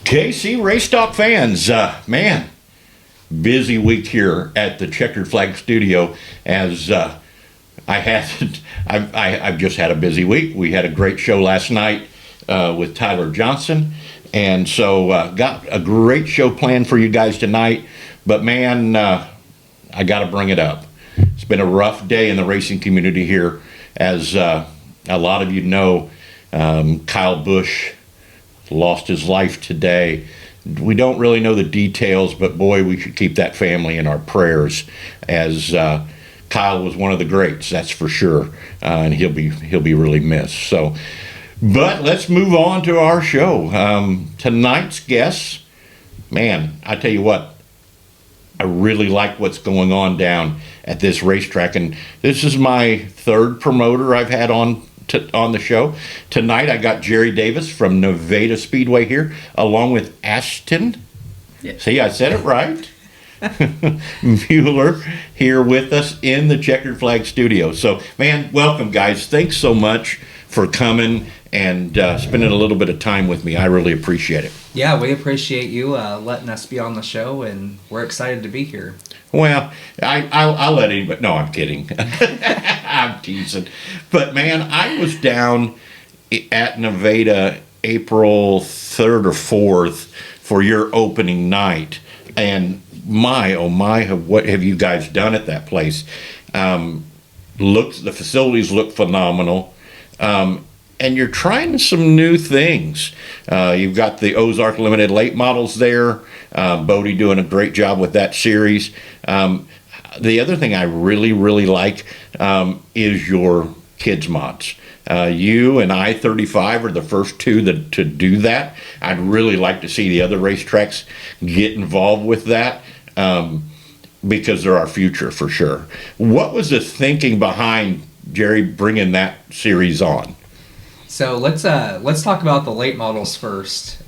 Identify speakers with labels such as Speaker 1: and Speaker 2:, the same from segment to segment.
Speaker 1: KC Race Talk fans, man, busy week here at the Checkered Flag Studio. As I've just had a busy week. We had a great show last night with Tyler Johnson, and so got a great show planned for you guys tonight. But man, I got to bring it up. It's been a rough day in the racing community here, as a lot of you know. Kyle Busch lost his life today. We don't really know the details, but boy, we should keep that family in our prayers, as Kyle was one of the greats, that's for sure, and he'll be really missed. So, but let's move on to our show. Tonight's guests, man, I tell you what, I really like what's going on down at this racetrack, and this is my third promoter I've had on the show. Tonight I got Jerry Davis from Nevada Speedway here, along with Ashton.
Speaker 2: Yeah.
Speaker 1: See, I said it right. Mueller here with us in the Checkered Flag Studio. So, man, welcome, guys. Thanks so much for coming and spending a little bit of time with me. I really appreciate it.
Speaker 2: Yeah, we appreciate you letting us be on the show, and we're excited to be here.
Speaker 1: Well, I'll let anybody. No, I'm kidding. I'm teasing. But man, I was down at Nevada April 3rd or 4th for your opening night, and my oh my, what have you guys done at that place? The facilities look phenomenal. And you're trying some new things. You've got the Ozark Limited late models there. Bodie doing a great job with that series. The other thing I really, really like is your kids mods. You and I-35 are the first two to do that. I'd really like to see the other racetracks get involved with that, because they're our future for sure. What was the thinking behind Jerry bringing that series on?
Speaker 2: So let's talk about the late models first.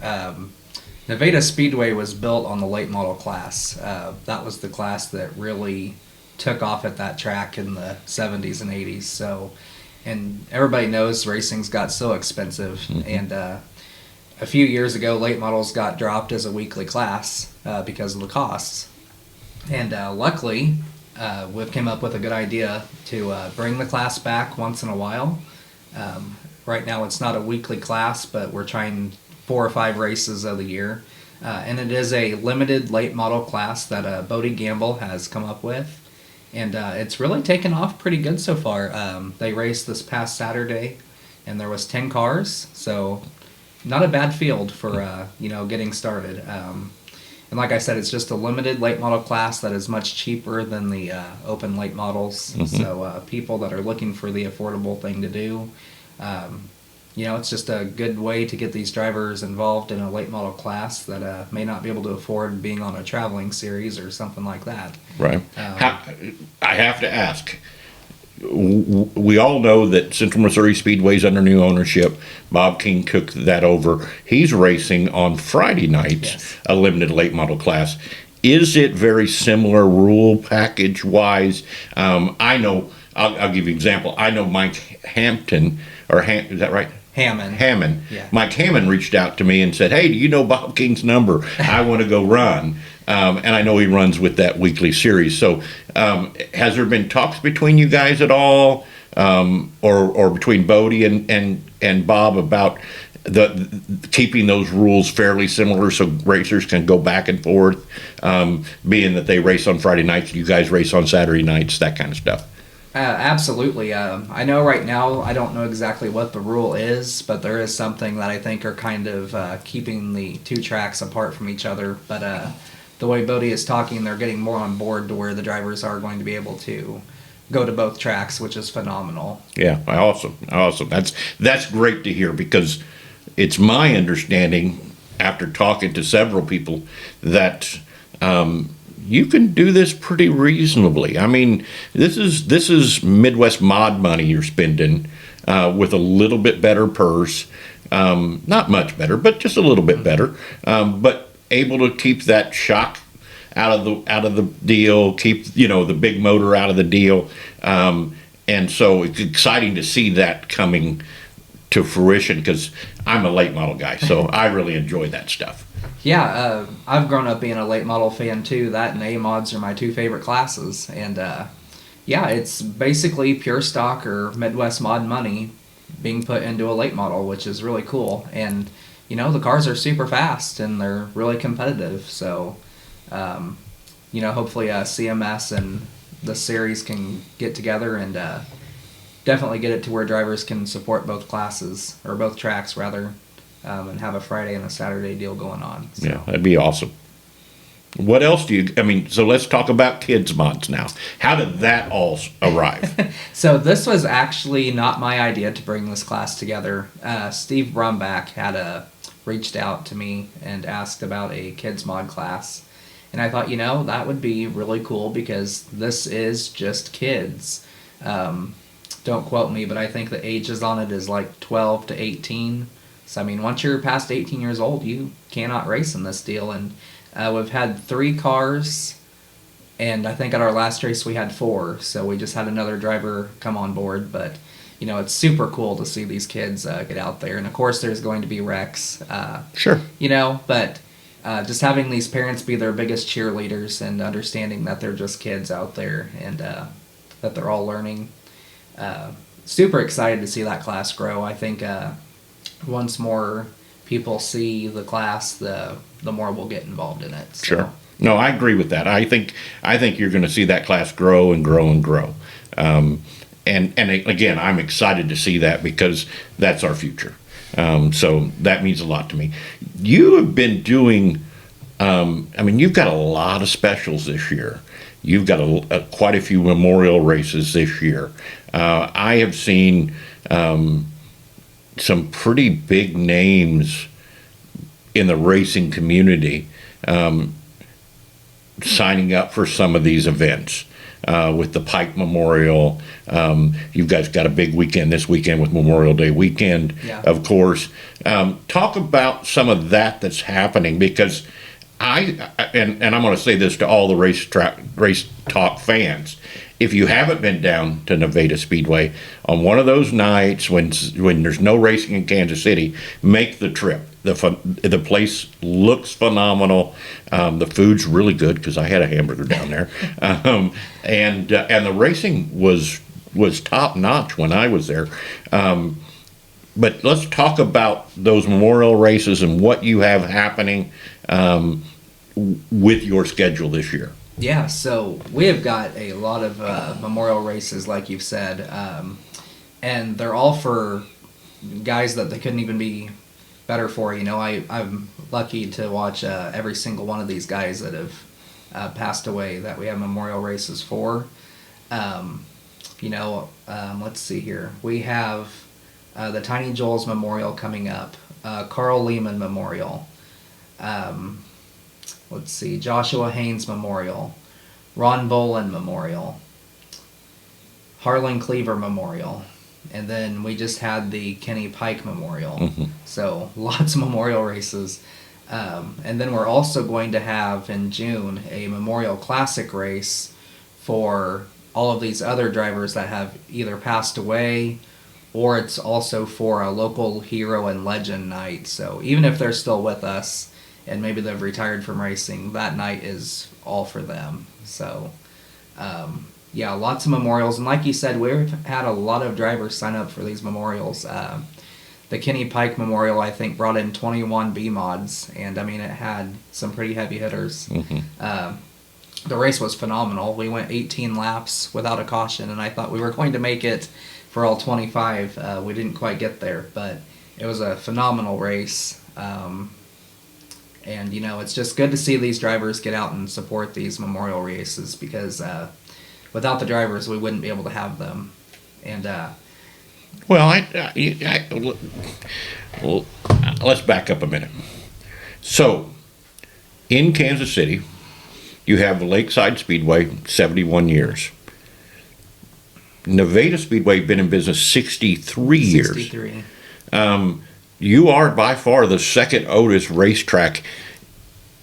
Speaker 2: Nevada Speedway was built on the late model class. That was the class that really took off at that track in the 70s and 80s. So, and everybody knows racing's got so expensive. Mm-hmm. And a few years ago, late models got dropped as a weekly class because of the costs. And luckily, we've come up with a good idea to bring the class back once in a while. Right now it's not a weekly class, but we're trying 4 or 5 races of the year. And it is a limited late model class that Bodie Gamble has come up with. And it's really taken off pretty good so far. They raced this past Saturday, and there was 10 cars. So not a bad field for, getting started. And like I said, it's just a limited late model class that is much cheaper than the open late models. Mm-hmm. So people that are looking for the affordable thing to do, it's just a good way to get these drivers involved in a late model class that may not be able to afford being on a traveling series or something like that.
Speaker 1: Right. I have to ask. We all know that Central Missouri Speedway is under new ownership. Bob King took that over. He's racing on Friday nights, yes, a limited late model class. Is it very similar rule package wise? I know. I'll give you an example. I know Mike Hampton, is that right? Hammond.
Speaker 2: Yeah.
Speaker 1: Mike Hammond reached out to me and said, "Hey, do you know Bob King's number? I want to go run." And I know he runs with that weekly series. So has there been talks between you guys at all, or between Bodie and Bob about the keeping those rules fairly similar so racers can go back and forth, being that they race on Friday nights, you guys race on Saturday nights, that kind of stuff?
Speaker 2: Absolutely. I know right now I don't know exactly what the rule is, but there is something that I think are kind of keeping the two tracks apart from each other. But the way Bodie is talking, they're getting more on board to where the drivers are going to be able to go to both tracks, which is phenomenal.
Speaker 1: Yeah, awesome. That's great to hear, because it's my understanding, after talking to several people, that you can do this pretty reasonably. I mean, this is Midwest mod money you're spending with a little bit better purse. Not much better, but just a little bit better. But able to keep that shock out of the deal, keep the big motor out of the deal, and so it's exciting to see that coming to fruition, because I'm a late model guy, so I really enjoy that stuff.
Speaker 2: Yeah, I've grown up being a late model fan too. That and A mods are my two favorite classes, and yeah, it's basically pure stock or Midwest mod money being put into a late model, which is really cool. And the cars are super fast and they're really competitive. So, um, hopefully CMS and the series can get together and definitely get it to where drivers can support both classes or both tracks rather, and have a Friday and a Saturday deal going on. So.
Speaker 1: Yeah, that'd be awesome. What else so let's talk about kids mods now. How did that all arrive?
Speaker 2: So this was actually not my idea to bring this class together. Steve Brumbach had reached out to me and asked about a kids mod class. And I thought, that would be really cool because this is just kids. Don't quote me, but I think the ages on it is like 12 to 18. So, I mean, once you're past 18 years old, you cannot race in this deal. And we've had 3 cars, and I think at our last race we had 4. So we just had another driver come on board. But, it's super cool to see these kids get out there. And, of course, there's going to be wrecks.
Speaker 1: Sure.
Speaker 2: But just having these parents be their biggest cheerleaders and understanding that they're just kids out there and that they're all learning. Super excited to see that class grow. I think once more people see the class, the more we'll get involved in it. So.
Speaker 1: Sure. No, I agree with that. I think you're going to see that class grow and grow and grow. And again, I'm excited to see that because that's our future. So that means a lot to me. You have been doing, you've got a lot of specials this year. You've got quite a few memorial races this year. I have seen some pretty big names in the racing community signing up for some of these events. With the Pike Memorial, you guys got a big weekend this weekend with Memorial Day weekend,
Speaker 2: Yeah.
Speaker 1: Of course. Talk about some of that's happening because and I'm going to say this to all the race talk fans. If you haven't been down to Nevada Speedway on one of those nights when there's no racing in Kansas City, make the trip. The place looks phenomenal. The food's really good because I had a hamburger down there, and the racing was top notch when I was there. But let's talk about those memorial races and what you have happening with your schedule this year.
Speaker 2: Yeah, so we have got a lot of memorial races, like you've said, and they're all for guys that they couldn't even be better for. I'm lucky to watch every single one of these guys that have passed away that we have memorial races for. Let's see here. We have the Tiny Joel's Memorial coming up, Carl Lehman Memorial. Let's see, Joshua Haynes Memorial, Ron Bolin Memorial, Harlan Cleaver Memorial, and then we just had the Kenny Pike Memorial.
Speaker 1: Mm-hmm.
Speaker 2: So lots of memorial races. And then we're also going to have in June a Memorial Classic race for all of these other drivers that have either passed away or it's also for a local hero and legend night. So even if they're still with us, and maybe they've retired from racing, that night is all for them. So, yeah, lots of memorials. And like you said, we've had a lot of drivers sign up for these memorials. The Kenny Pike Memorial, I think, brought in 21 B mods. And, it had some pretty heavy hitters.
Speaker 1: Mm-hmm.
Speaker 2: The race was phenomenal. We went 18 laps without a caution, and I thought we were going to make it for all 25. We didn't quite get there, but it was a phenomenal race. And, it's just good to see these drivers get out and support these memorial races because without the drivers, we wouldn't be able to have them. And
Speaker 1: well, let's back up a minute. So, in Kansas City, you have the Lakeside Speedway, 71 years. Nevada Speedway been in business 63 years.
Speaker 2: 63.
Speaker 1: You are by far the second oldest racetrack,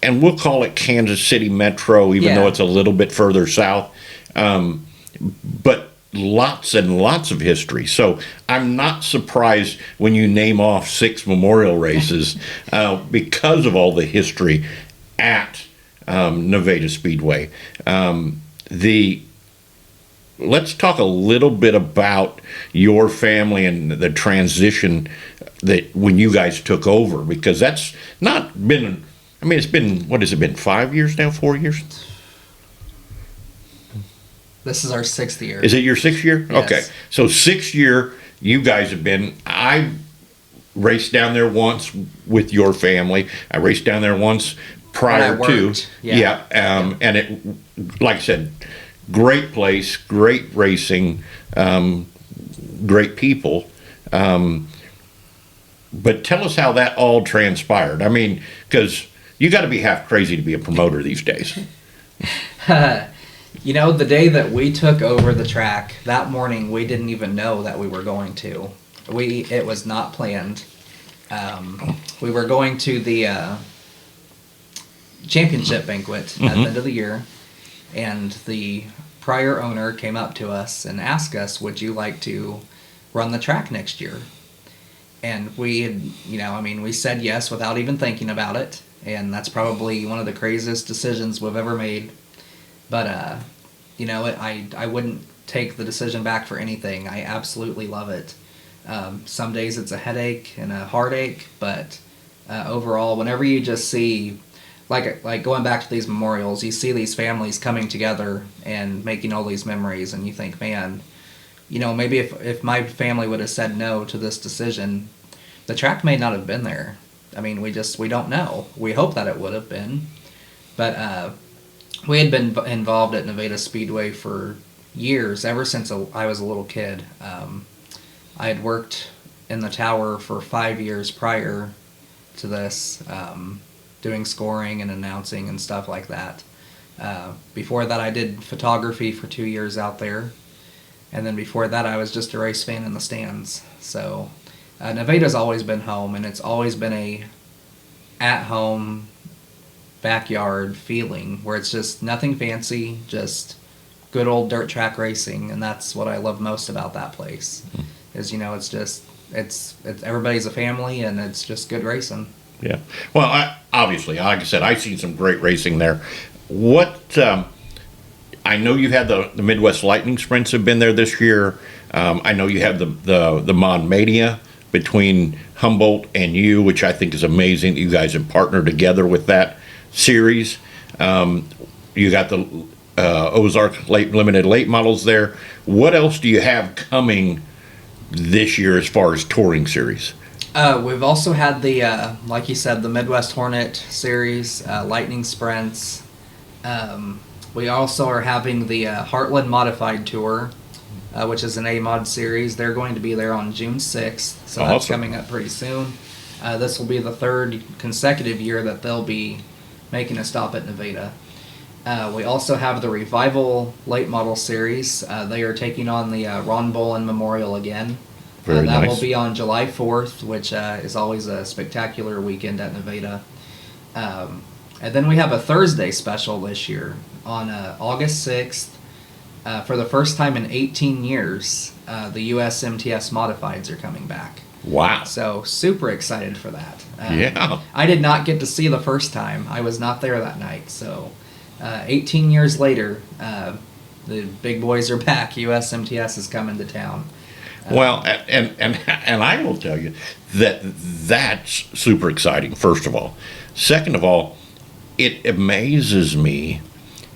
Speaker 1: and we'll call it Kansas City Metro, even though it's a little bit further south. But lots and lots of history. So I'm not surprised when you name off 6 memorial races because of all the history at Nevada Speedway. Let's talk a little bit about your family and the transition that when you guys took over, because that's not been. I mean, it's been, what has it been? 5 years now? 4 years?
Speaker 2: This is our 6th year.
Speaker 1: Is it your 6th year?
Speaker 2: Yes.
Speaker 1: Okay. So 6th year, you guys have been. I raced down there once with your family. I raced down there once prior
Speaker 2: When I
Speaker 1: to.
Speaker 2: worked. Yeah.
Speaker 1: And it, like I said, great place, great racing, great people. But tell us how that all transpired. I mean, because you got to be half crazy to be a promoter these days.
Speaker 2: You know, the day that we took over the track, that morning we didn't even know that we were going to. It was not planned. We were going to the championship banquet at the end of the year, and the prior owner came up to us and asked us, "Would you like to run the track next year?" And we had, we said yes without even thinking about it, and that's probably one of the craziest decisions we've ever made. But, I wouldn't take the decision back for anything. I absolutely love it. Some days it's a headache and a heartache, but overall, whenever you just see, like going back to these memorials, you see these families coming together and making all these memories, and you think, man, maybe if my family would have said no to this decision, the track may not have been there. I mean, we don't know. We hope that it would have been. But we had been involved at Nevada Speedway for years, ever since I was a little kid. I had worked in the tower for 5 years prior to this, doing scoring and announcing and stuff like that. Before that, I did photography for 2 years out there. And then before that, I was just a race fan in the stands. So Nevada's always been home, and it's always been a at-home backyard feeling where it's just nothing fancy, just good old dirt track racing, and that's what I love most about that place. Is it's everybody's a family, and it's just good racing.
Speaker 1: Yeah. Well, obviously, like I said, I've seen some great racing there. What I know you had the Midwest Lightning Sprints have been there this year. I know you have the Mon Mania between Humboldt and you, which I think is amazing. You guys have partnered together with that series. You got the Ozark limited late models there. What else do you have coming this year as far as touring series?
Speaker 2: We've also had the, like you said, the Midwest Hornet series, Lightning Sprints. We also are having the Heartland Modified Tour, which is an A-Mod series. They're going to be there on June 6th, so that's coming up pretty soon. This will be the 3rd consecutive year that they'll be making a stop at Nevada. We also have the Revival Late Model Series. They are taking on the Ron Bolin Memorial again.
Speaker 1: Very
Speaker 2: that
Speaker 1: nice.
Speaker 2: will be on July 4th, which is always a spectacular weekend at Nevada. And then we have a Thursday special this year on August 6th. For the first time in 18 years, the USMTS Modifieds are coming back.
Speaker 1: Wow.
Speaker 2: So super excited for that.
Speaker 1: Yeah.
Speaker 2: I did not get to see the first time. I was not there that night. So 18 years later, the big boys are back. USMTS is coming to town.
Speaker 1: Well, and I will tell you that's super exciting, first of all. Second of all, it amazes me.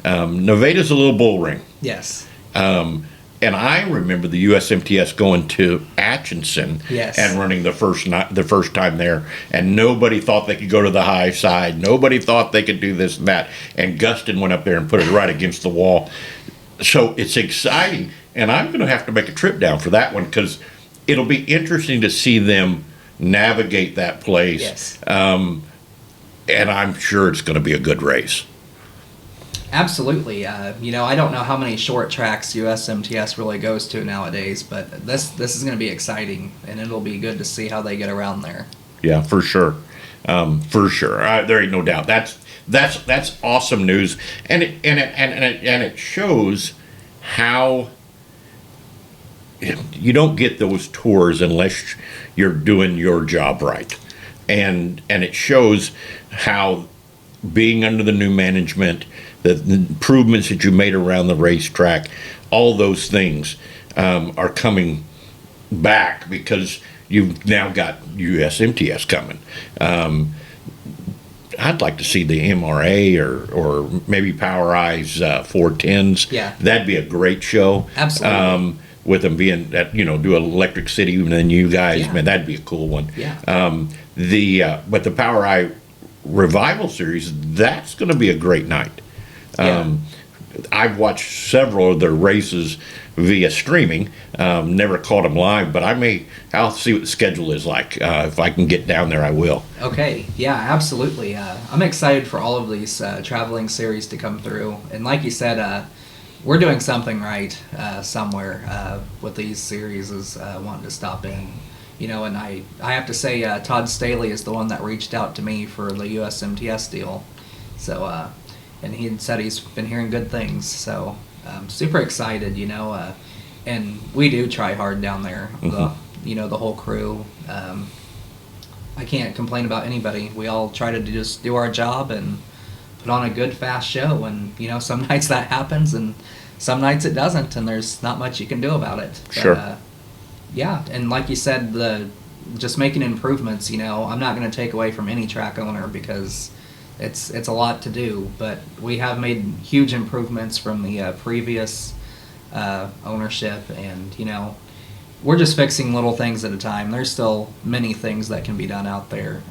Speaker 1: Nevada's a little bull ring.
Speaker 2: Yes.
Speaker 1: And I remember the USMTS going to Atchison
Speaker 2: Yes.
Speaker 1: and running the first time there, and nobody thought they could go to the high side. Nobody thought they could do this and that. And Gustin went up there and put it right against the wall. So it's exciting, and I'm going to have to make a trip down for that one because it'll be interesting to see them navigate that place.
Speaker 2: Yes.
Speaker 1: And I'm sure it's going to be a good race.
Speaker 2: Absolutely. I don't know how many short tracks USMTS really goes to nowadays, but this is going to be exciting, and it'll be good to see how they get around there.
Speaker 1: Yeah, for sure. For sure. There ain't no doubt. That's awesome news, and it shows how you don't get those tours unless you're doing your job right, and it shows how being under the new management, the improvements that you made around the racetrack, all those things are coming back because you've now got USMTS coming. I'd like to see the MRA or maybe Power Eyes 410s.
Speaker 2: Yeah.
Speaker 1: That'd be a great show.
Speaker 2: Absolutely.
Speaker 1: With them being that, do Electric City and then you guys,
Speaker 2: Yeah.
Speaker 1: man, that'd be a cool one.
Speaker 2: Yeah.
Speaker 1: But the Power Eye Revival Series, that's going to be a great night. I've watched several of their races via streaming. Never caught them live, but I'll see what the schedule is like. If I can get down there, I will.
Speaker 2: Okay, yeah, absolutely. I'm excited for all of these traveling series to come through. And like you said, we're doing something right somewhere with these series is wanting to stop in. And I have to say Todd Staley is the one that reached out to me for the USMTS deal. So, and he had said he's been hearing good things. So I'm super excited, and we do try hard down there.
Speaker 1: Mm-hmm.
Speaker 2: The whole crew. I can't complain about anybody. We all try to just do our job and put on a good, fast show. And, some nights that happens and some nights it doesn't, and there's not much you can do about it. But,
Speaker 1: Sure.
Speaker 2: Yeah, and like you said, just making improvements, I'm not going to take away from any track owner because it's a lot to do, but we have made huge improvements from the previous ownership, and, we're just fixing little things at a time. There's still many things that can be done out there,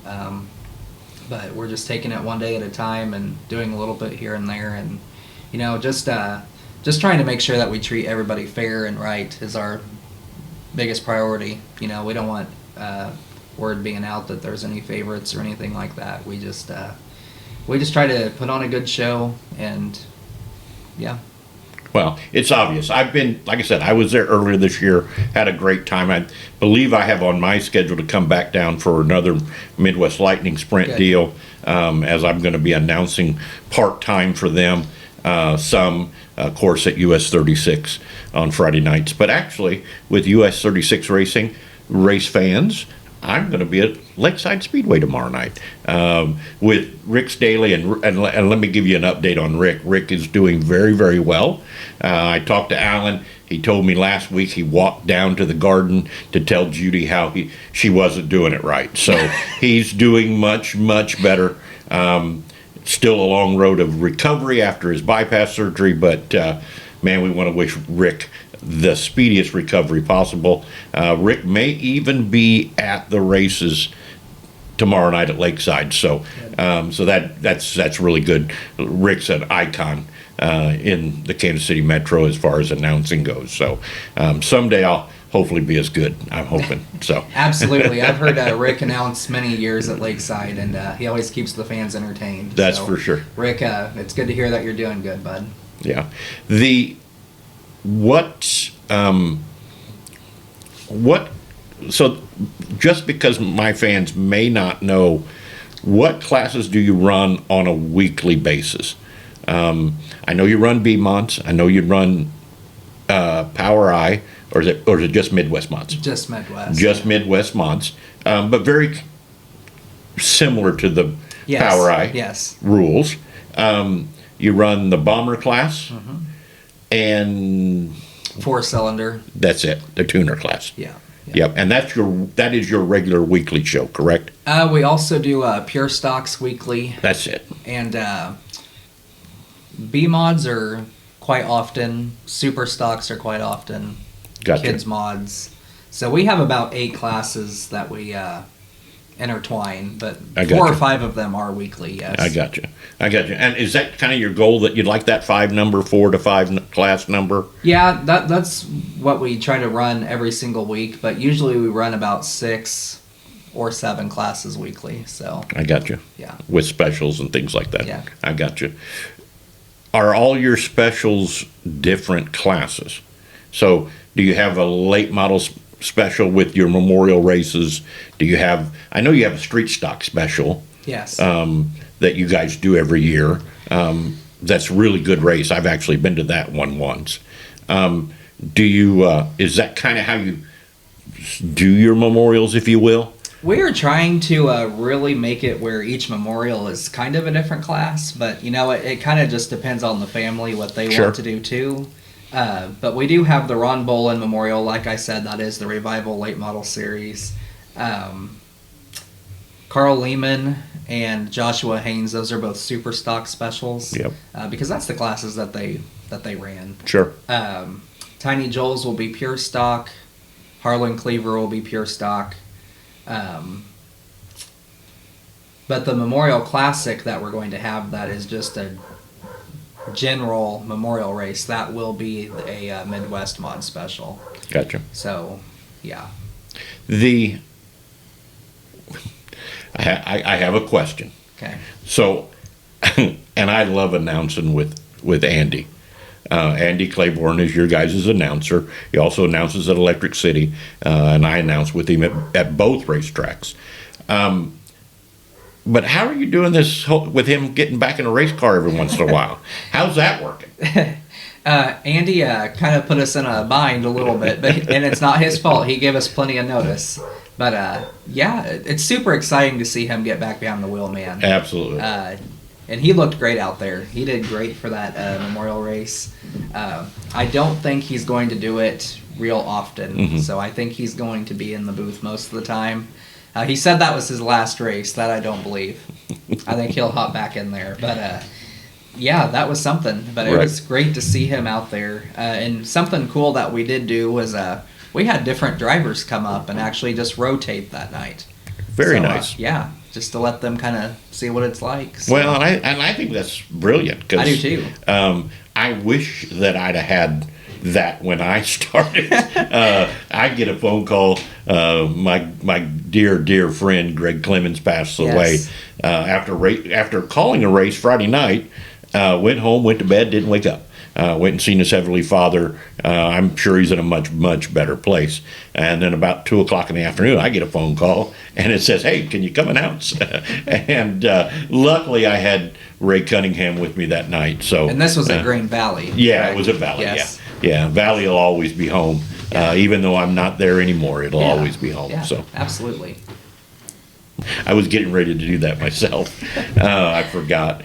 Speaker 2: but we're just taking it one day at a time and doing a little bit here and there, and, just trying to make sure that we treat everybody fair and right is our biggest priority. We don't want word being out that there's any favorites or anything like that. We just try to put on a good show, and yeah.
Speaker 1: Well, it's obvious. Like I said, I was there earlier this year, had a great time. I believe I have on my schedule to come back down for another Midwest Lightning Sprint
Speaker 2: Good.
Speaker 1: deal, as I'm going to be announcing part-time for them, some course at US 36 on Friday nights. But actually, with US 36 racing, race fans, I'm going to be at Lakeside Speedway tomorrow night with Rick Staley, and let me give you an update on Rick. Rick is doing very, very well. I talked to Alan. He told me last week he walked down to the garden to tell Judy how she wasn't doing it right. So he's doing much, much better. Still a long road of recovery after his bypass surgery, but man, we want to wish Rick the speediest recovery possible. Rick may even be at the races tomorrow night at Lakeside, so that's really good. Rick's an icon in the Kansas City Metro as far as announcing goes. So someday I'll hopefully be as good. I'm hoping. So
Speaker 2: Absolutely, I've heard Rick announce many years at Lakeside, and he always keeps the fans entertained.
Speaker 1: That's
Speaker 2: So,
Speaker 1: for sure.
Speaker 2: Rick, it's good to hear that you're doing good, bud.
Speaker 1: Yeah. So just because my fans may not know, what classes do you run on a weekly basis? I know you run B-Monts. I know you run Power Eye, or is it just Midwest Monts?
Speaker 2: Just Midwest.
Speaker 1: Just Midwest Monts, but very similar to the
Speaker 2: Yes,
Speaker 1: Power Eye
Speaker 2: yes.
Speaker 1: rules. You run the Bomber class, and
Speaker 2: 4-cylinder.
Speaker 1: that's it, the tuner class.
Speaker 2: Yeah.
Speaker 1: Yep, and that is your regular weekly show, correct?
Speaker 2: We also do Pure Stocks weekly,
Speaker 1: That's it.
Speaker 2: and B mods are quite often. Super Stocks are quite often.
Speaker 1: Gotcha.
Speaker 2: Kids mods. So we have about 8 classes that we intertwine, but
Speaker 1: I
Speaker 2: 4 or
Speaker 1: gotcha.
Speaker 2: 5 of them are weekly. Yes.
Speaker 1: I got you. And is that kind of your goal, that you'd like that 4 to 5 class number?
Speaker 2: Yeah, that's what we try to run every single week, but usually we run about 6 or 7 classes weekly. So
Speaker 1: I got you.
Speaker 2: yeah.
Speaker 1: With specials and things like that.
Speaker 2: Yeah.
Speaker 1: I got you. Are all your specials different classes? So do you have a late model special with your memorial races? I know you have a street stock special
Speaker 2: Yes.
Speaker 1: that you guys do every year. That's a really good race. I've actually been to that one once. do you, is that kind of how you do your memorials, if you will?
Speaker 2: We are trying to really make it where each memorial is kind of a different class, but it kind of just depends on the family what they
Speaker 1: Sure.
Speaker 2: want to do too. But we do have the Ron Bolin Memorial, like I said, that is the Revival Late Model Series. Carl Lehman and Joshua Haynes, those are both super stock specials.
Speaker 1: Yep.
Speaker 2: Because that's the classes that they ran.
Speaker 1: Sure.
Speaker 2: Tiny Joel's will be pure stock. Harlan Cleaver will be pure stock. But the Memorial Classic that we're going to have, that is just a general memorial race, that will be a Midwest Mod Special.
Speaker 1: Gotcha.
Speaker 2: So, yeah.
Speaker 1: I have a question.
Speaker 2: Okay.
Speaker 1: So, and I love announcing with Andy. Andy Claiborne is your guys' announcer. He also announces at Electric City, and I announce with him at both racetracks. But how are you doing this with him getting back in a race car every once in a while? How's that working?
Speaker 2: Andy kind of put us in a bind a little bit, and it's not his fault. He gave us plenty of notice. But yeah, it's super exciting to see him get back behind the wheel, man.
Speaker 1: Absolutely.
Speaker 2: And he looked great out there. He did great for that memorial race. I don't think he's going to do it real often, so I think he's going to be in the booth most of the time. He said that was his last race. That I don't believe. I think he'll hop back in there. But yeah, that was something. But it was great to see him out there. And something cool that we did do was we had different drivers come up and actually just rotate that night.
Speaker 1: Very nice.
Speaker 2: Yeah, just to let them kind of see what it's like. So.
Speaker 1: Well, and I think that's brilliant.
Speaker 2: I do too.
Speaker 1: I wish that I'd have had that when I started. I get a phone call. My dear friend Greg Clemens passed away after calling a race Friday night. Went home, went to bed, didn't wake up. Went and seen his heavenly father. I'm sure he's in a much better place. And then about 2:00 in the afternoon, I get a phone call, and it says, "Hey, can you come announce?" And luckily, I had Ray Cunningham with me that night. So,
Speaker 2: and this was at Green Valley.
Speaker 1: Yeah,
Speaker 2: correct?
Speaker 1: It was at Valley.
Speaker 2: Yes.
Speaker 1: Yeah. Valley will always be home. Even though I'm not there anymore, it'll always be home.
Speaker 2: Yeah,
Speaker 1: so
Speaker 2: absolutely.
Speaker 1: I was getting ready to do that myself. I forgot.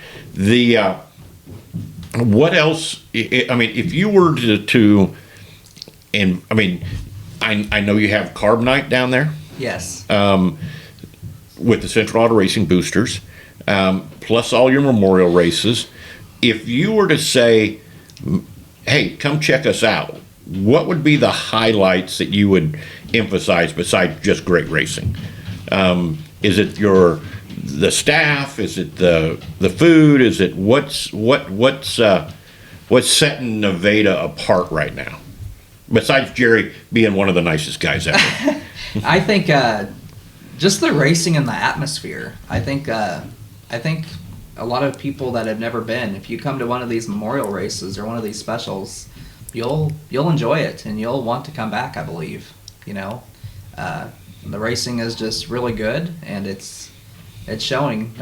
Speaker 1: What else? I mean, if you were and I mean, I know you have Carb Night down there
Speaker 2: Yes.
Speaker 1: with the Central Auto Racing boosters, plus all your memorial races. If you were to say, "Hey, come check us out," what would be the highlights that you would emphasize besides just great racing? Is it the staff? Is it the food? Is it what's setting Nevada apart right now? Besides Jerry being one of the nicest guys ever.
Speaker 2: I think just the racing and the atmosphere. I think a lot of people that have never been, if you come to one of these memorial races or one of these specials, you'll enjoy it and you'll want to come back. I believe. The racing is just really good and it's showing.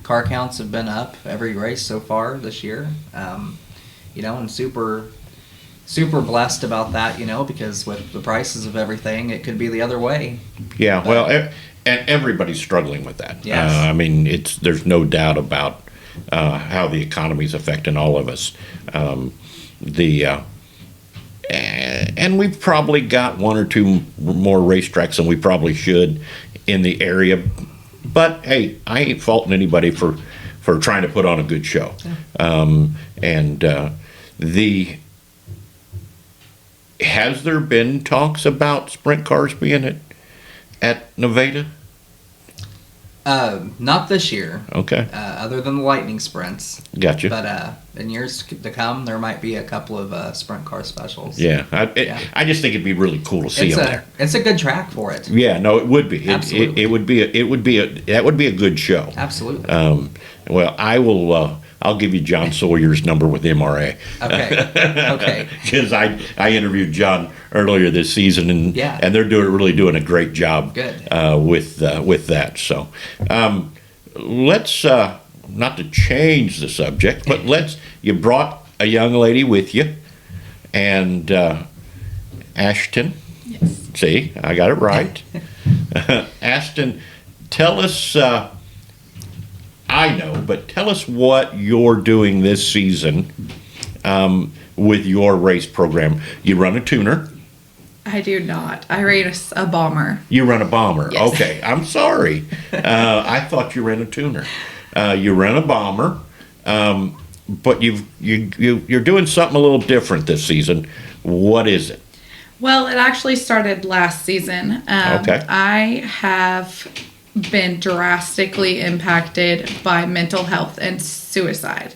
Speaker 2: Car counts have been up every race so far this year. And super blessed about that, because with the prices of everything, it could be the other way.
Speaker 1: Yeah, well, and everybody's struggling with that.
Speaker 2: Yes.
Speaker 1: I mean, there's no doubt about how the economy's affecting all of us. And we've probably got one or two more racetracks than we probably should in the area. But hey, I ain't faulting anybody for trying to put on a good show. Yeah. Has there been talks about sprint cars being at Nevada?
Speaker 2: Not this year.
Speaker 1: Okay.
Speaker 2: Other than the lightning sprints.
Speaker 1: Gotcha.
Speaker 2: But in years to come, there might be a couple of sprint car specials.
Speaker 1: Yeah. I just think it'd be really cool to see them there.
Speaker 2: It's a good track for it.
Speaker 1: Yeah. No, it would be.
Speaker 2: Absolutely.
Speaker 1: That would be a good show.
Speaker 2: Absolutely.
Speaker 1: Well, I will. I'll give you John Sawyer's number with MRA.
Speaker 2: Okay.
Speaker 1: Because I interviewed John earlier this season, and they're really doing a great job.
Speaker 2: Good.
Speaker 1: With that. So let's not to change the subject, but you brought a young lady with you, and Ashton.
Speaker 3: Yes.
Speaker 1: See, I got it right. Ashton, tell us, I know, but tell us what you're doing this season with your race program. You run a tuner.
Speaker 3: I do not. I race a bomber.
Speaker 1: You run a bomber.
Speaker 3: Yes.
Speaker 1: Okay, I'm sorry. I thought you ran a tuner. You run a bomber, but you're doing something a little different this season. What is it?
Speaker 3: Well, it actually started last season.
Speaker 1: Okay.
Speaker 3: I have been drastically impacted by mental health and suicide.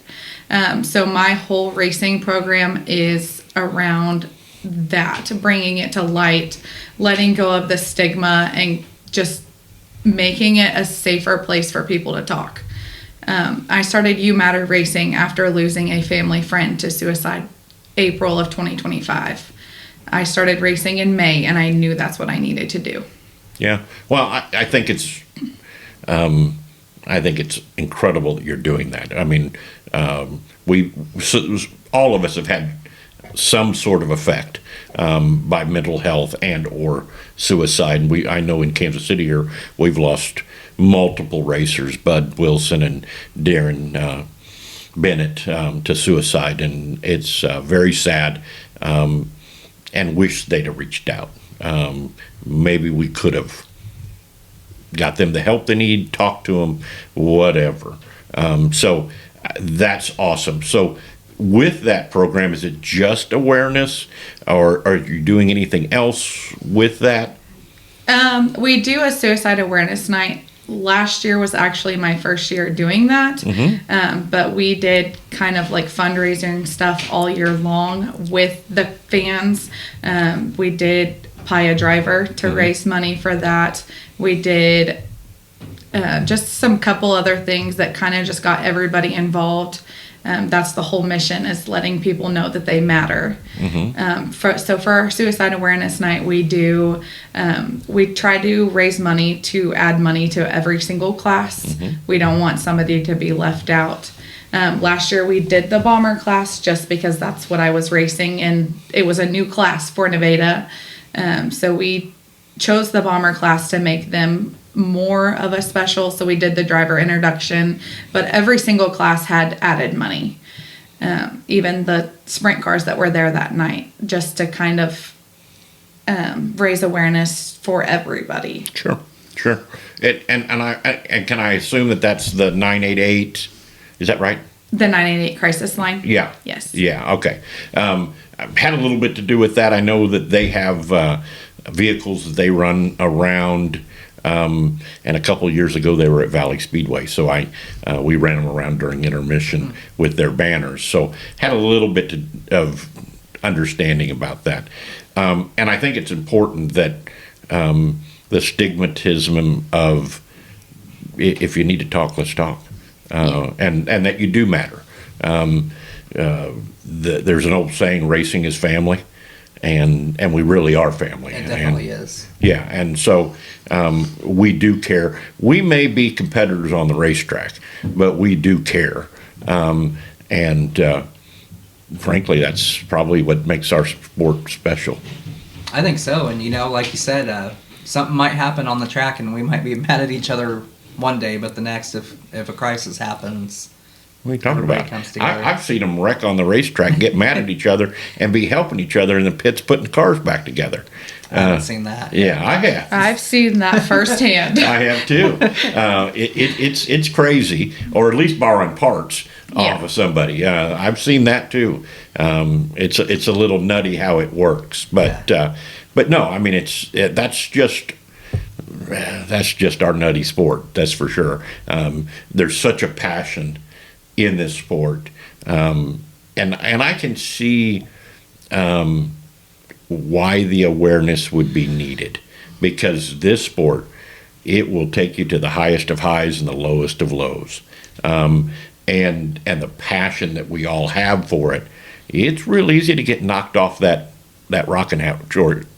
Speaker 3: So my whole racing program is around that, bringing it to light, letting go of the stigma, and just making it a safer place for people to talk. I started You Matter Racing after losing a family friend to suicide April of 2025. I started racing in May, and I knew that's what I needed to do.
Speaker 1: Yeah. Well, I think it's incredible that you're doing that. I mean, all of us have had some sort of effect by mental health and or suicide. I know in Kansas City here we've lost multiple racers, Bud Wilson and Darren Bennett, to suicide, and it's very sad. And wish they'd have reached out. Maybe we could have got them the help they need, talked to them, whatever. So that's awesome. So with that program, is it just awareness, or are you doing anything else with that?
Speaker 3: We do a suicide awareness night. Last year was actually my first year doing that. But we did kind of like fundraising stuff all year long with the fans. We did Pie a Driver to raise money for that. We did just some couple other things that kind of just got everybody involved. That's the whole mission, is letting people know that they matter. So for our suicide awareness night, we try to raise money to add money to every single class. We don't want somebody to be left out. Last year we did the bomber class just because that's what I was racing, and it was a new class for Nevada. So we chose the bomber class to make them more of a special. So we did the driver introduction, but every single class had added money. Even the sprint cars that were there that night, just to kind of raise awareness for everybody.
Speaker 1: Sure. And can I assume that that's the 988? Is that right?
Speaker 3: The 988 crisis line?
Speaker 1: Yeah.
Speaker 3: Yes.
Speaker 1: Yeah, okay. I've had a little bit to do with that. I know that they have vehicles that they run around, and a couple of years ago they were at Valley Speedway, so we ran them around during intermission with their banners. So had a little bit of understanding about that. And I think it's important that the stigmatism of, if you need to talk, let's talk. And that you do matter. There's an old saying, racing is family, and we really are family.
Speaker 2: It definitely is.
Speaker 1: Yeah, and so we do care. We may be competitors on the racetrack, but we do care. And frankly, that's probably what makes our sport special.
Speaker 2: I think so. And, like you said, something might happen on the track and we might be mad at each other one day, but the next, if a crisis happens,
Speaker 1: What are you talking
Speaker 2: everybody
Speaker 1: about?
Speaker 2: comes together.
Speaker 1: I've seen them wreck on the racetrack, get mad at each other, and be helping each other in the pits, putting the cars back together.
Speaker 2: I haven't seen that.
Speaker 1: Yeah, I have.
Speaker 3: I've seen that firsthand.
Speaker 1: I have too. It's crazy, or at least borrowing parts off of somebody. I've seen that too. It's a little nutty how it works, but no, I mean that's just our nutty sport. That's for sure. There's such a passion in this sport, and I can see why the awareness would be needed, because this sport, it will take you to the highest of highs and the lowest of lows, and the passion that we all have for it. It's real easy to get knocked off that rocking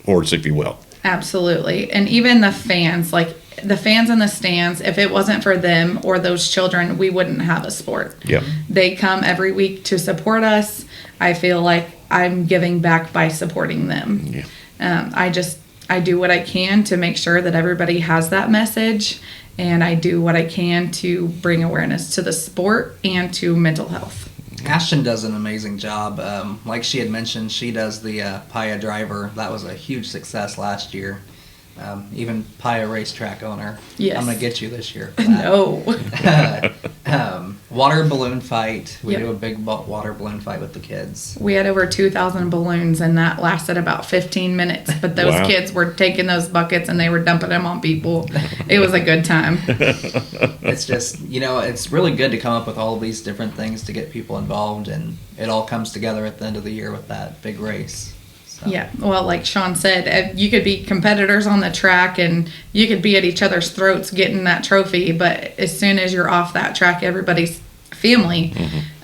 Speaker 1: horse, if you will.
Speaker 3: Absolutely. And even the fans, like the fans in the stands, if it wasn't for them or those children, we wouldn't have a sport.
Speaker 1: Yep.
Speaker 3: They come every week to support us. I feel like I'm giving back by supporting them.
Speaker 1: Yeah.
Speaker 3: I do what I can to make sure that everybody has that message, and I do what I can to bring awareness to the sport and to mental health.
Speaker 2: Ashton does an amazing job. Like she had mentioned, she does the Paya driver. That was a huge success last year. Even Paya racetrack owner.
Speaker 3: Yes.
Speaker 2: I'm going to get you this year for that.
Speaker 3: No.
Speaker 2: Water balloon fight. We
Speaker 3: Yep.
Speaker 2: do a big water balloon fight with the kids.
Speaker 3: We had over 2,000 balloons, and that lasted about 15 minutes. But those
Speaker 1: Wow.
Speaker 3: kids were taking those buckets and they were dumping them on people. It was a good time.
Speaker 2: It's just, it's really good to come up with all of these different things to get people involved, and it all comes together at the end of the year with that big race. So.
Speaker 3: Yeah, well, like Sean said, you could be competitors on the track and you could be at each other's throats getting that trophy, but as soon as you're off that track, everybody's family.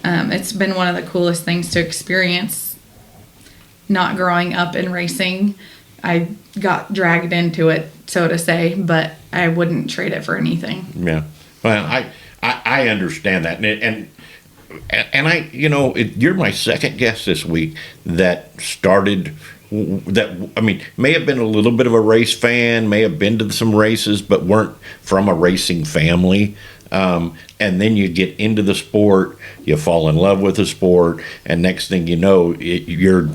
Speaker 3: It's been one of the coolest things to experience. Not growing up in racing, I got dragged into it, so to say, but I wouldn't trade it for anything.
Speaker 1: Yeah. Well, I understand that, and I, you're my second guest this week that started. That, I mean, may have been a little bit of a race fan, may have been to some races, but weren't from a racing family. And then you get into the sport, you fall in love with the sport, and next thing you know, you're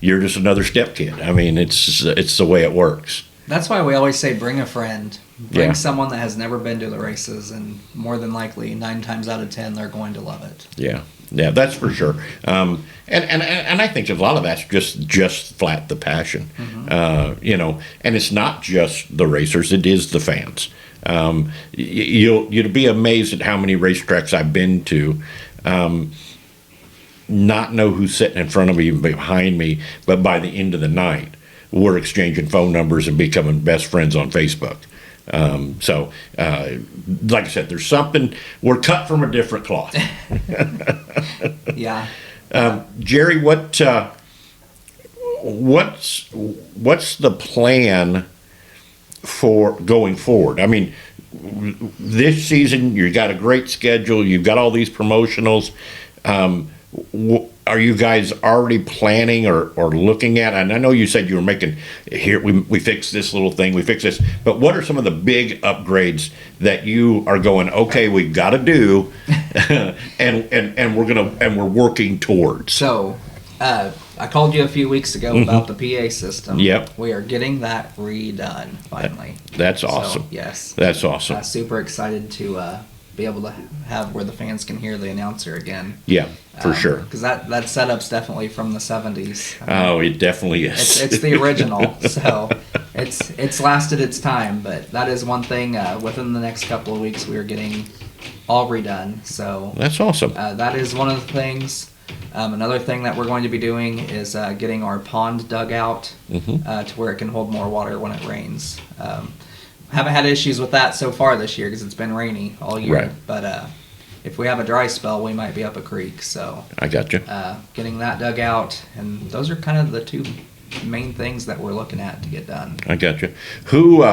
Speaker 1: just another step kid. I mean, it's the way it works.
Speaker 2: That's why we always say bring a friend. Bring
Speaker 1: Yeah.
Speaker 2: someone that has never been to the races, and more than likely, 9 times out of 10, they're going to love it.
Speaker 1: Yeah, that's for sure. And I think a lot of that's just flat the passion. And it's not just the racers; it is the fans. You'll be amazed at how many racetracks I've been to. Not know who's sitting in front of me and behind me, but by the end of the night, we're exchanging phone numbers and becoming best friends on Facebook. Like I said, there's something, we're cut from a different cloth.
Speaker 2: Yeah.
Speaker 1: Jerry, what's the plan for going forward? I mean, this season you got a great schedule. You've got all these promotionals. Are you guys already planning or looking at? And I know you said you were making here. We fixed this little thing. We fixed this. But what are some of the big upgrades that you are going? Okay, we've got to do, and we're working towards.
Speaker 2: So, I called you a few weeks ago about the PA system.
Speaker 1: Yep.
Speaker 2: We are getting that redone finally.
Speaker 1: That's
Speaker 2: So,
Speaker 1: awesome.
Speaker 2: yes.
Speaker 1: That's awesome.
Speaker 2: Super excited to be able to have where the fans can hear the announcer again.
Speaker 1: Yeah, for sure.
Speaker 2: Because that setup's definitely from the 70s.
Speaker 1: Oh, it definitely is.
Speaker 2: It's the original, so it's lasted its time. But that is one thing. Within the next couple of weeks, we are getting all redone. So
Speaker 1: That's awesome.
Speaker 2: that is one of the things. Another thing that we're going to be doing is getting our pond dug out to where it can hold more water when it rains. Haven't had issues with that so far this year because it's been rainy all year.
Speaker 1: Right.
Speaker 2: But if we have a dry spell, we might be up a creek. So
Speaker 1: I got you.
Speaker 2: getting that dug out, and those are kind of the two main things that we're looking at to get done.
Speaker 1: I got you. Who?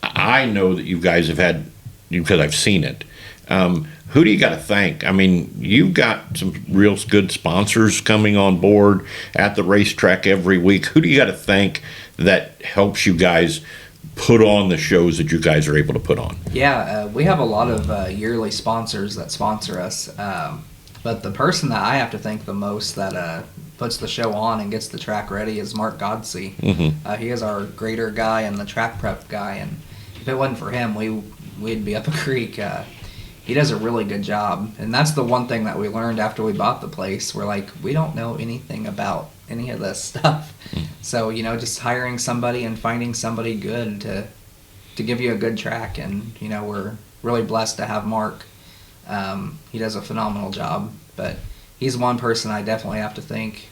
Speaker 1: I know that you guys have had, because I've seen it. Who do you got to thank? I mean, you've got some real good sponsors coming on board at the racetrack every week. Who do you got to thank that helps you guys put on the shows that you guys are able to put on?
Speaker 2: Yeah, we have a lot of yearly sponsors that sponsor us. But the person that I have to thank the most that puts the show on and gets the track ready is Mark Godsey. He is our grader guy and the track prep guy. And if it wasn't for him, we'd be up a creek. He does a really good job. And that's the one thing that we learned after we bought the place. We're like, we don't know anything about any of this stuff. So, just hiring somebody and finding somebody good to give you a good track. And, we're really blessed to have Mark. He does a phenomenal job. But he's one person I definitely have to thank.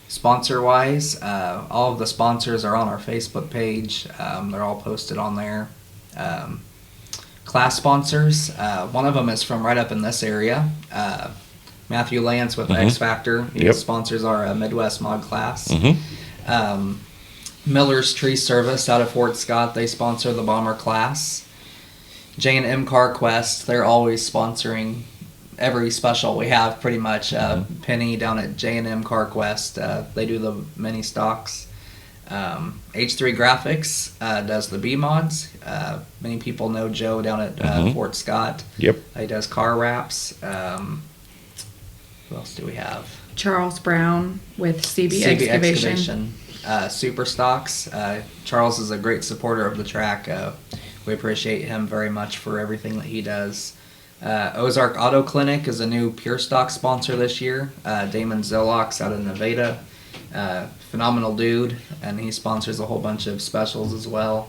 Speaker 2: Sponsor-wise, all of the sponsors are on our Facebook page. They're all posted on there. Class sponsors, one of them is from right up in this area. Matthew Lance with X Factor. He sponsors our Midwest Mod class. Miller's Tree Service out of Fort Scott, they sponsor the Bomber class. J&M Car Quest, they're always sponsoring every special we have pretty much. Penny down at J&M CarQuest, they do the mini stocks. H3 Graphics does the B mods. Many people know Joe down at Fort Scott.
Speaker 1: Yep.
Speaker 2: He does car wraps. Who else do we have?
Speaker 3: Charles Brown with CB Excavation.
Speaker 2: Super Stocks. Charles is a great supporter of the track. We appreciate him very much for everything that he does. Ozark Auto Clinic is a new Pure Stock sponsor this year. Damon Zillox out of Nevada. Phenomenal dude, and he sponsors a whole bunch of specials as well.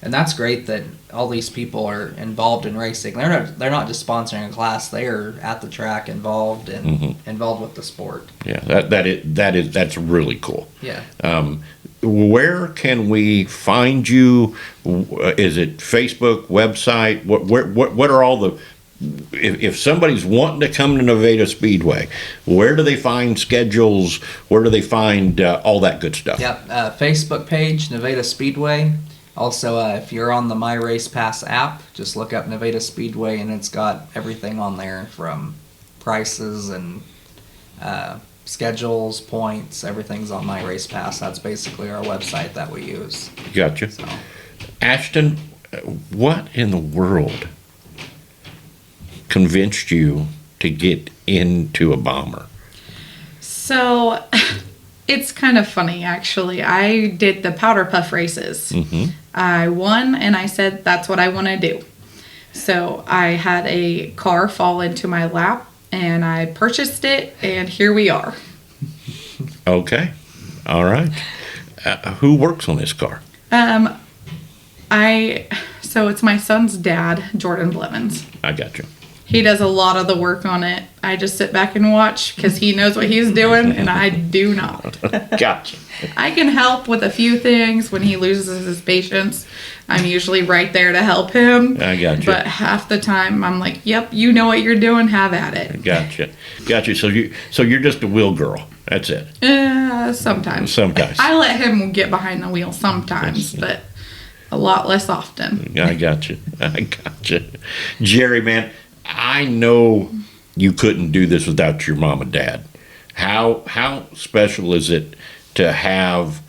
Speaker 2: And that's great that all these people are involved in racing. They're not just sponsoring a class; they are at the track, involved and involved with the sport.
Speaker 1: Yeah, that's really cool.
Speaker 2: Yeah.
Speaker 1: Where can we find you? Is it Facebook, website? What are all the? If somebody's wanting to come to Nevada Speedway, where do they find schedules? Where do they find all that good stuff?
Speaker 2: Yep. Facebook page Nevada Speedway. Also, if you're on the My Race Pass app, just look up Nevada Speedway, and it's got everything on there from prices and schedules, points. Everything's on My Race Pass. That's basically our website that we use.
Speaker 1: Gotcha.
Speaker 2: So,
Speaker 1: Ashton, what in the world convinced you to get into a bomber?
Speaker 3: So it's kind of funny, actually. I did the powder puff races. I won, and I said, that's what I want to do. So I had a car fall into my lap, and I purchased it, and here we are.
Speaker 1: Okay. All right. Who works on this car?
Speaker 3: So it's my son's dad, Jordan Blevins.
Speaker 1: I got you.
Speaker 3: He does a lot of the work on it. I just sit back and watch because he knows what he's doing, and I do not.
Speaker 1: Gotcha.
Speaker 3: I can help with a few things when he loses his patience. I'm usually right there to help him.
Speaker 1: I got you.
Speaker 3: But half the time, I'm like, "Yep, you know what you're doing. Have at it."
Speaker 1: Gotcha. So you're just a wheel girl. That's it.
Speaker 3: Sometimes.
Speaker 1: Sometimes.
Speaker 3: I let him get behind the wheel sometimes, but a lot less often.
Speaker 1: I got you. Jerry, man, I know you couldn't do this without your mom and dad. How special is it to have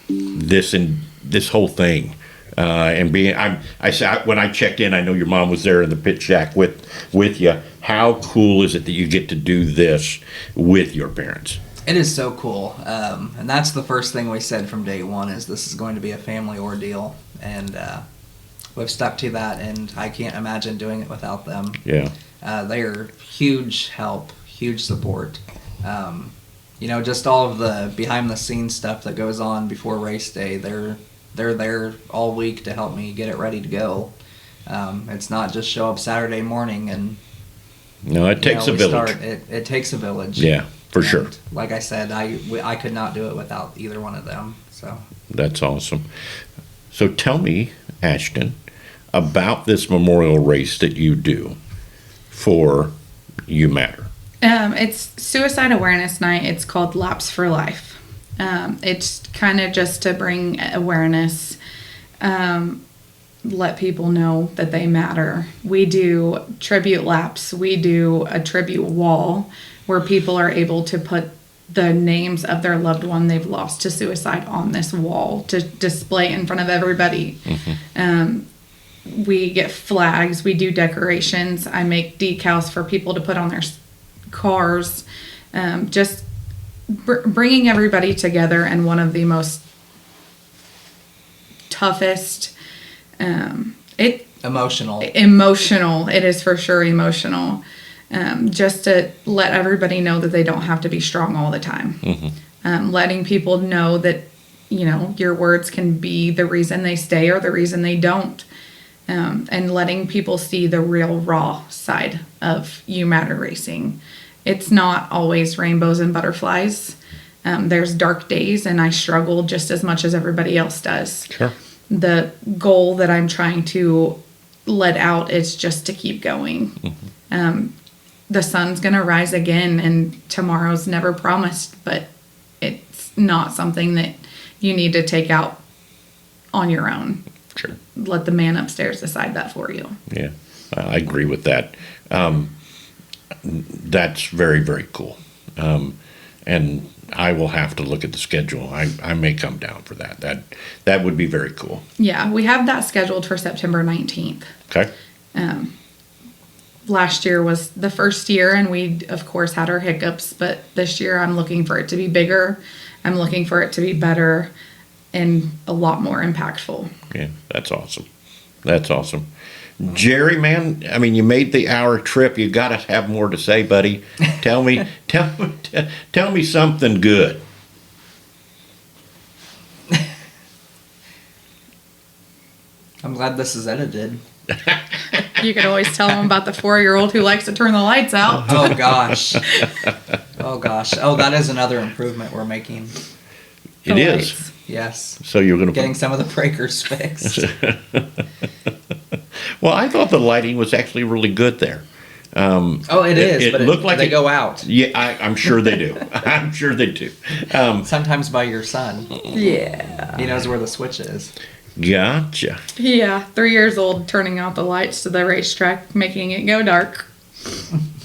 Speaker 1: this whole thing and being? When I checked in, I know your mom was there in the pit shack with you. How cool is it that you get to do this with your parents?
Speaker 2: it is so cool. And that's the first thing we said from day one is this is going to be a family ordeal. And we've stuck to that, and I can't imagine doing it without them.
Speaker 1: Yeah.
Speaker 2: They are huge help, huge support. Just all of the behind-the-scenes stuff that goes on before race day, they're there all week to help me get it ready to go. It's not just show up Saturday morning and...
Speaker 1: No, it takes a village.
Speaker 2: It takes a village.
Speaker 1: Yeah, for sure.
Speaker 2: Like I said, I could not do it without either one of them. So
Speaker 1: that's awesome. So tell me, Ashton, about this memorial race that you do for You Matter.
Speaker 3: It's Suicide Awareness Night. It's called Laps for Life. It's kind of just to bring awareness, let people know that they matter. We do tribute laps. We do a tribute wall where people are able to put the names of their loved one they've lost to suicide on this wall to display in front of everybody. Mm-hmm. We get flags. We do decorations. I make decals for people to put on their cars. Just bringing everybody together in one of the most toughest
Speaker 2: emotional.
Speaker 3: It is for sure emotional. Just to let everybody know that they don't have to be strong all the time. Mm-hmm. Letting people know that, your words can be the reason they stay or the reason they don't. And letting people see the real raw side of You Matter racing. It's not always rainbows and butterflies. There's dark days, and I struggle just as much as everybody else does.
Speaker 1: Sure.
Speaker 3: The goal that I'm trying to let out is just to keep going. Mm-hmm. The sun's going to rise again, and tomorrow's never promised, but it's not something that you need to take out on your own.
Speaker 1: Sure.
Speaker 3: Let the man upstairs decide that for you.
Speaker 1: Yeah. I agree with that. That's very, very cool. And I will have to look at the schedule. I may come down for that. That would be very cool.
Speaker 3: Yeah, we have that scheduled for September 19th.
Speaker 1: Okay.
Speaker 3: Last year was the first year, and we, of course, had our hiccups, but this year I'm looking for it to be bigger. I'm looking for it to be better and a lot more impactful.
Speaker 1: Yeah, that's awesome. That's awesome. Jerry, man, I mean, you made the hour trip. You got to have more to say, buddy. Tell me, tell me something good.
Speaker 2: I'm glad this is edited.
Speaker 3: You could always tell them about the 4-year-old who likes to turn the lights out.
Speaker 2: Oh gosh. Oh gosh. Oh, that is another improvement we're making.
Speaker 1: It
Speaker 3: The
Speaker 1: is.
Speaker 3: lights.
Speaker 2: Yes.
Speaker 1: So you're going to
Speaker 2: Getting some of the breakers fixed.
Speaker 1: Well, I thought the lighting was actually really good there.
Speaker 2: Oh, it is.
Speaker 1: It
Speaker 2: but
Speaker 1: looked like
Speaker 2: they
Speaker 1: it-
Speaker 2: go out.
Speaker 1: Yeah, I'm sure they do. I'm sure they do.
Speaker 2: Sometimes by your son.
Speaker 3: Yeah.
Speaker 2: He knows where the switch is.
Speaker 1: Gotcha.
Speaker 3: Yeah, 3 years old, turning out the lights to the racetrack, making it go dark.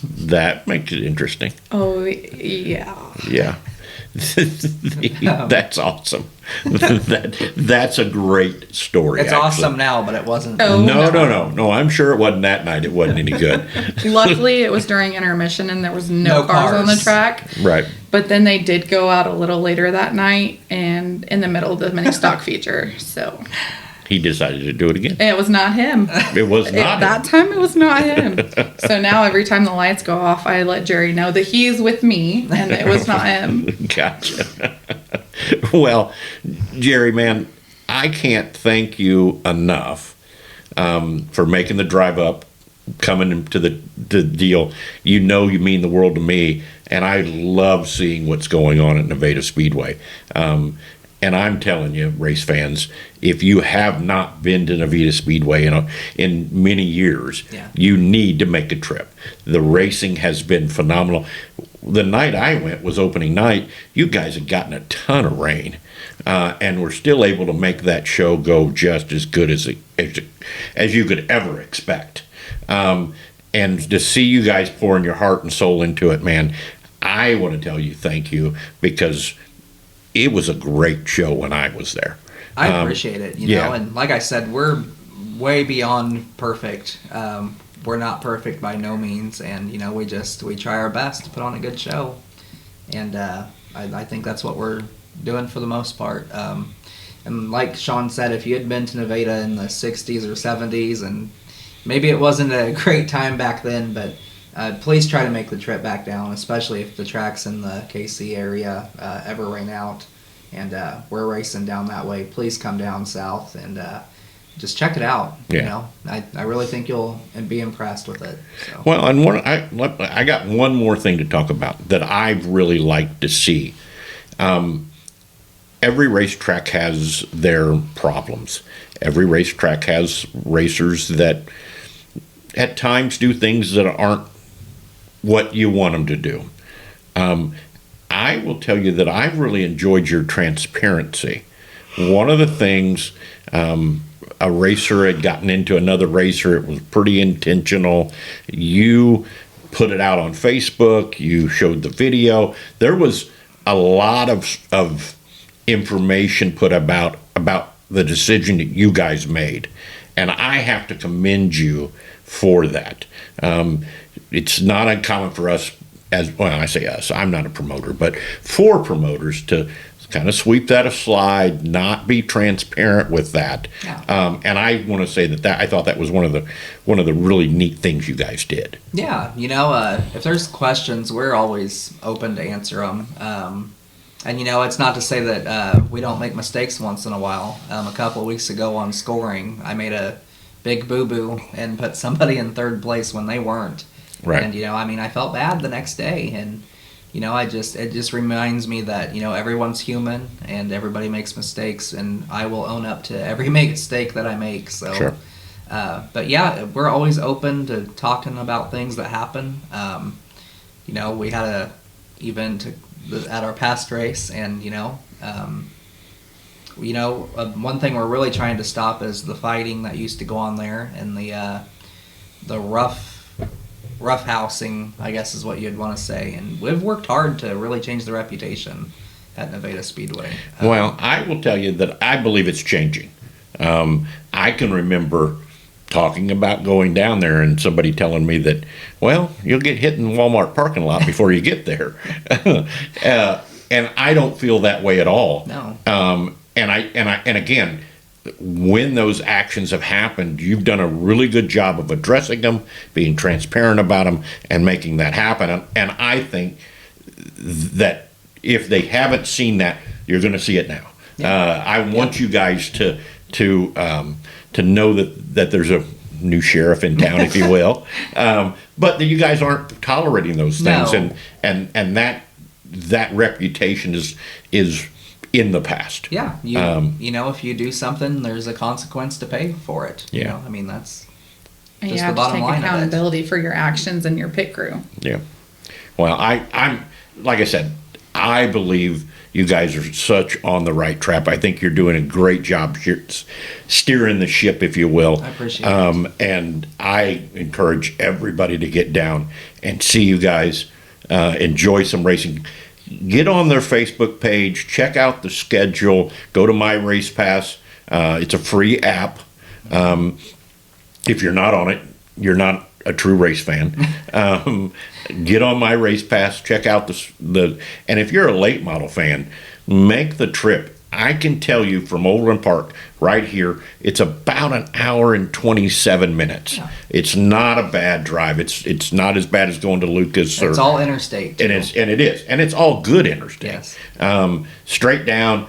Speaker 1: That makes it interesting.
Speaker 3: Oh, yeah.
Speaker 1: Yeah. That's awesome. That's a great story.
Speaker 2: It's
Speaker 1: actually.
Speaker 2: awesome now, but it wasn't.
Speaker 3: Oh,
Speaker 1: No. I'm sure it wasn't that night. It wasn't any good.
Speaker 3: Luckily, it was during intermission and there was no,
Speaker 2: No
Speaker 3: cars on the
Speaker 2: cars.
Speaker 3: track.
Speaker 1: Right.
Speaker 3: But then they did go out a little later that night and in the middle of the mini stock feature. So
Speaker 1: He decided to do it again.
Speaker 3: it was not him.
Speaker 1: It was not.
Speaker 3: That time it was not him. So now every time the lights go off, I let Jerry know that he's with me and it was not him.
Speaker 1: Gotcha. Well, Jerry, man, I can't thank you enough for making the drive up, coming to the deal. You know, you mean the world to me, and I love seeing what's going on at Nevada Speedway. And I'm telling you, race fans, if you have not been to Nevada Speedway in many years,
Speaker 2: Yeah.
Speaker 1: you need to make a trip. The racing has been phenomenal. The night I went was opening night. You guys had gotten a ton of rain, and were still able to make that show go just as good as you could ever expect. And to see you guys pouring your heart and soul into it, man, I want to tell you thank you, because it was a great show when I was there.
Speaker 2: I appreciate it, you
Speaker 1: yeah.
Speaker 2: know, and like I said, we're way beyond perfect. We're not perfect by no means, and you know, we try our best to put on a good show, and I think that's what we're doing for the most part. And like Sean said, if you had been to Nevada in the 60s or 70s, and maybe it wasn't a great time back then, but please try to make the trip back down, especially if the tracks in the KC area ever rain out and we're racing down that way. Please come down south and just check it out.
Speaker 1: Yeah.
Speaker 2: You know, I really think you'll be impressed with it. So.
Speaker 1: Well, and I got one more thing to talk about that I've really liked to see. Every racetrack has their problems. Every racetrack has racers that at times do things that aren't what you want them to do. I will tell you that I've really enjoyed your transparency. One of the things, a racer had gotten into another racer, it was pretty intentional. You put it out on Facebook, you showed the video. There was a lot of information put about the decision that you guys made. And I have to commend you for that. It's not uncommon for us, I say us, I'm not a promoter, but for promoters to kind of sweep that aside, not be transparent with that.
Speaker 2: Yeah.
Speaker 1: And I want to say that I thought that was one of the really neat things you guys did.
Speaker 2: Yeah, you know, if there's questions, we're always open to answer them. And, you know, it's not to say that we don't make mistakes once in a while. A couple of weeks ago on scoring, I made a big boo-boo and put somebody in third place when they weren't.
Speaker 1: Right.
Speaker 2: And, you know, I mean, I felt bad the next day. And, you know, it just reminds me that, you know, everyone's human and everybody makes mistakes. And I will own up to every mistake that I make. So,
Speaker 1: Sure.
Speaker 2: But, yeah, we're always open to talking about things that happen. You know, we had a event at our past race, and one thing we're really trying to stop is the fighting that used to go on there, and the rough housing, I guess is what you'd want to say. And we've worked hard to really change the reputation at Nevada Speedway.
Speaker 1: Well, I will tell you that I believe it's changing. I can remember talking about going down there and somebody telling me that, well, you'll get hit in the Walmart parking lot before you get there. And I don't feel that way at all.
Speaker 2: No.
Speaker 1: And again, when those actions have happened, you've done a really good job of addressing them, being transparent about them, and making that happen. And I think that if they haven't seen that, you're going to see it now.
Speaker 2: Yeah.
Speaker 1: I want you guys to know that there's a new sheriff in town, if you will, but that you guys aren't tolerating those things,
Speaker 2: No.
Speaker 1: and that reputation is in the past.
Speaker 2: Yeah, you know, if you do something, there's a consequence to pay for it. You
Speaker 1: Yeah.
Speaker 2: know? I mean, that's
Speaker 3: And
Speaker 2: just
Speaker 3: you have
Speaker 2: the
Speaker 3: to
Speaker 2: bottom
Speaker 3: take
Speaker 2: line of it.
Speaker 3: accountability for your actions and your pit crew.
Speaker 1: Yeah. Well, I'm like I said, I believe you guys are such on the right track. I think you're doing a great job here, steering the ship, if you will.
Speaker 2: I appreciate it.
Speaker 1: And I encourage everybody to get down and see you guys, enjoy some racing. Get on their Facebook page, check out the schedule, go to My Race Pass. It's a free app. If you're not on it, you're not a true race fan. Get on My Race Pass, check out and if you're a late model fan, make the trip. I can tell you from Overland Park right here, it's about an hour and 27 minutes.
Speaker 2: Yeah.
Speaker 1: It's not a bad drive. It's not as bad as going to Lucas.
Speaker 2: It's all interstate.
Speaker 1: And it's all good interstate.
Speaker 2: Yes.
Speaker 1: Straight down,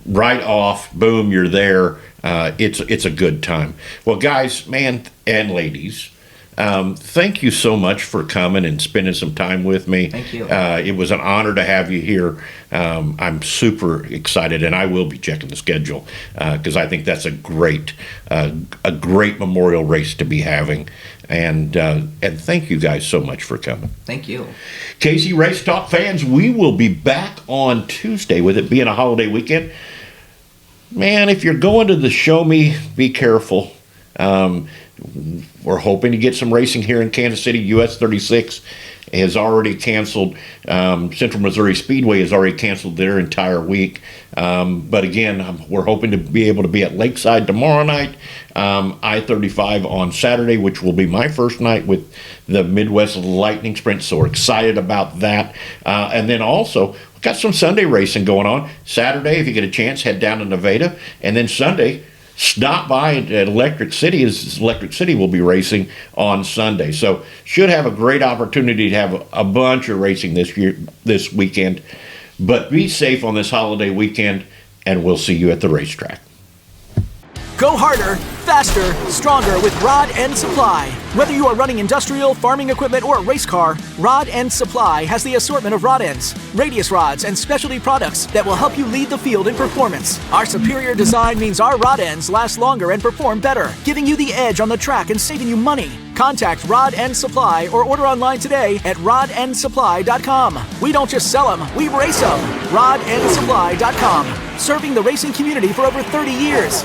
Speaker 1: right off, boom, you're there. It's a good time. Well, guys, man, and ladies, thank you so much for coming and spending some time with me.
Speaker 2: Thank you.
Speaker 1: It was an honor to have you here. I'm super excited, and I will be checking the schedule because I think that's a great memorial race to be having. And thank you guys so much for coming.
Speaker 2: Thank you.
Speaker 1: Casey Race Talk fans, we will be back on Tuesday with it being a holiday weekend. Man, if you're going to the Show Me, be careful. We're hoping to get some racing here in Kansas City. US 36 has already canceled. Central Missouri Speedway has already canceled their entire week. But again, we're hoping to be able to be at Lakeside tomorrow night. I-35 on Saturday, which will be my first night with the Midwest Lightning Sprint. So we're excited about that. And then also, we've got some Sunday racing going on. Saturday, if you get a chance, head down to Nevada. And then Sunday, stop by at Electric City, as Electric City will be racing on Sunday. So should have a great opportunity to have a bunch of racing this weekend. But be safe on this holiday weekend, and we'll see you at the racetrack.
Speaker 4: Go harder, faster, stronger with Rod End Supply. Whether you are running industrial, farming equipment, or a race car, Rod End Supply has the assortment of rod ends, radius rods, and specialty products that will help you lead the field in performance. Our superior design means our rod ends last longer and perform better, giving you the edge on the track and saving you money. Contact Rod End Supply or order online today at rodendsupply.com. We don't just sell them, we race them. rodendsupply.com. Serving the racing community for over 30 years.